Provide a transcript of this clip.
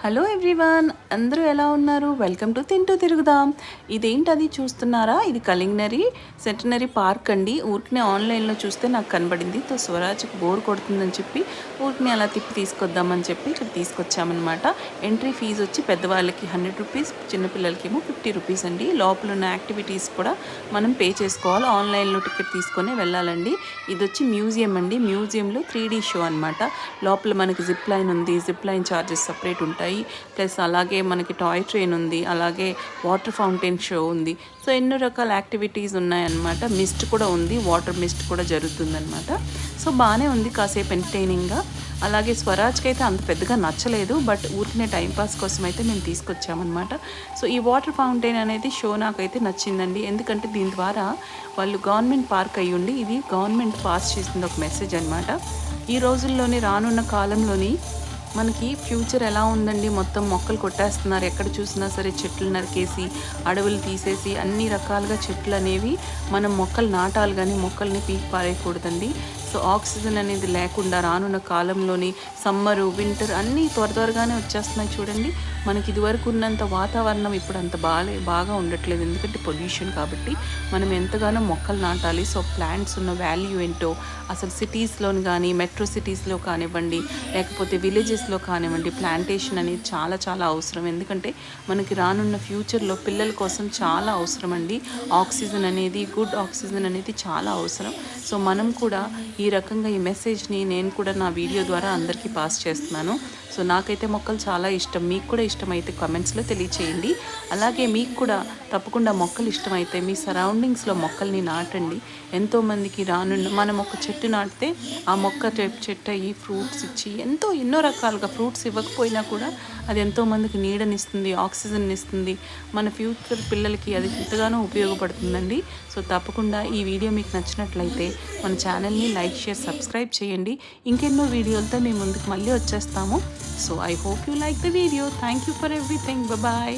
Hello everyone, అందరూ ఎలా ఉన్నారు? వెల్కమ్ టు తింటూ తిరుగుదాం. ఇదేంటది చూస్తున్నారా? ఇది కలింగనరీ సెంటనరీ పార్క్ అండి. ఊరికనే ఆన్లైన్లో చూస్తే నాకు కనబడింది. తో స్వరాజ్కి బోర్ కొడుతుందని చెప్పి ఊరికనే అలా తిప్పి తీసుకొద్దామని చెప్పి ఇక్కడ తీసుకొచ్చామన్నమాట. ఎంట్రీ ఫీజు వచ్చి పెద్దవాళ్ళకి 100 రూపీస్, చిన్నపిల్లలకేమో 50 రూపీస్ అండి. లోపల ఉన్న యాక్టివిటీస్ కూడా మనం పే చేసుకోవాలి. ఆన్లైన్లో టికెట్ తీసుకొని వెళ్ళాలండి. ఇది వచ్చి మ్యూజియం అండి. మ్యూజియంలో 3D షో అనమాట. లోపల మనకి జిప్ లైన్ ఉంది. జిప్ లైన్ ఛార్జెస్ సపరేట్ ఉంటాయి. ప్లస్ అలాగే మనకి టాయ్ ట్రైన్ ఉంది, అలాగే వాటర్ ఫౌంటైన్ షో ఉంది. సో ఎన్నో రకాల యాక్టివిటీస్ ఉన్నాయన్నమాట. మిస్ట్ కూడా ఉంది, వాటర్ మిస్ట్ కూడా జరుగుతుందన్నమాట. సో బాగానే ఉంది, కాసేపు ఎంటర్టైనింగ్గా. అలాగే స్వరాజ్కి అయితే అంత పెద్దగా నచ్చలేదు, బట్ ఊరికనే టైంపాస్ కోసం అయితే మేము తీసుకొచ్చామన్నమాట. సో ఈ వాటర్ ఫౌంటైన్ అనేది షో నాకైతే నచ్చిందండి. ఎందుకంటే దీని ద్వారా వాళ్ళు గవర్నమెంట్ పార్క్ అయ్యుండి ఇది గవర్నమెంట్ పాస్ చేసింది ఒక మెసేజ్ అనమాట. ఈ రోజుల్లోని రానున్న కాలంలోని మనకి ఫ్యూచర్ ఎలా ఉందండి, మొత్తం మొక్కలు కొట్టేస్తున్నారు. ఎక్కడ చూసినా సరే చెట్లు నరికేసి అడవులు తీసేసి అన్ని రకాలుగా చెట్లు అనేవి మనం మొక్కలు నాటాలి, కానీ మొక్కల్ని పీకి పారేయకూడదండి. సో ఆక్సిజన్ అనేది లేకుండా రానున్న కాలంలోని సమ్మరు వింటర్ అన్నీ త్వరగానే వచ్చేస్తున్నాయి. చూడండి, మనకి ఇదివరకు ఉన్నంత వాతావరణం ఇప్పుడు అంత బాగా ఉండట్లేదు, ఎందుకంటే పొల్యూషన్. కాబట్టి మనం ఎంతగానో మొక్కలు నాటాలి. సో ప్లాంట్స్ ఉన్న వాల్యూ ఏంటో అసలు సిటీస్లోని కానీ మెట్రో సిటీస్లో కానివ్వండి, లేకపోతే విలేజెస్లో కానివ్వండి, ప్లాంటేషన్ అనేది చాలా చాలా అవసరం. ఎందుకంటే మనకి రానున్న ఫ్యూచర్లో పిల్లల కోసం చాలా అవసరం అండి. ఆక్సిజన్ అనేది, గుడ్ ఆక్సిజన్ అనేది చాలా అవసరం. సో మనం కూడా ఈ రకంగా ఈ మెసేజ్ని నేను కూడా నా వీడియో ద్వారా అందరికీ పాస్ చేస్తున్నాను. సో నాకైతే మొక్కలు చాలా ఇష్టం. మీకు కూడా ఇష్టమైతే కామెంట్స్లో తెలియచేయండి. అలాగే మీకు కూడా తప్పకుండా మొక్కలు ఇష్టమైతే మీ సరౌండింగ్స్లో మొక్కల్ని నాటండి. ఎంతోమందికి రానున్న మనం ఒక చెట్టు నాటితే ఆ మొక్క చెట్టు అయ్యి ఫ్రూట్స్ ఇచ్చి ఎన్నో రకాలుగా, ఫ్రూట్స్ ఇవ్వకపోయినా కూడా అది ఎంతోమందికి నీడనిస్తుంది, ఆక్సిజన్ ఇస్తుంది. మన ఫ్యూచర్ పిల్లలకి అది ఎంతగానో ఉపయోగపడుతుందండి. సో తప్పకుండా ఈ వీడియో మీకు నచ్చినట్లయితే మన ఛానల్ని లైక్, షేర్, సబ్స్క్రైబ్ చేయండి. ఇంకెన్నో వీడియోలతో మేము ముందుకు మళ్ళీ వచ్చేస్తాము. So I hope you like the video. Thank you for everything. Bye.